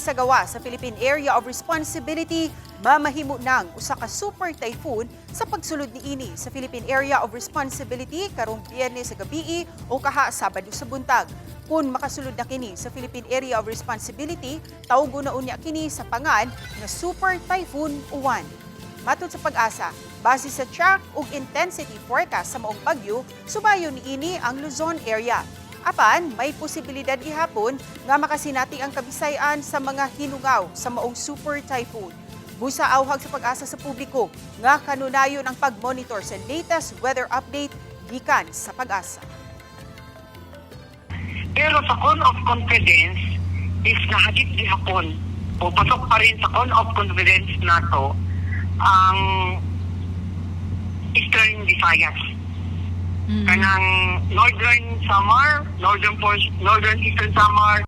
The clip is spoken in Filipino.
sa Gawas sa Philippine Area of Responsibility, mamahimo ng usa ka super typhoon sa pagsulod niini sa Philippine Area of Responsibility karong Biyernes sa gabi o kaha Sabado sa buntag. Kung makasulod na kini sa Philippine Area of Responsibility, tawgo na unya kini sa pangan na Super Typhoon Uwan. Matod sa pag-asa, base sa track ug intensity forecast sa maong bagyo, sumayo niini ang Luzon area. Apan, may posibilidad ihapon nga makasinati ang Kabisayan sa mga hinungaw sa maong super typhoon. Busa awhag sa pag-asa sa publiko nga kanunayon ang pag-monitor sa latest weather update gikan sa pag-asa. Pero sa cone of confidence is nahagit gihapon o pasok pa rin sa cone of confidence nato ang Eastern Visayas. Kanang Northern Samar, Northern Eastern Samar,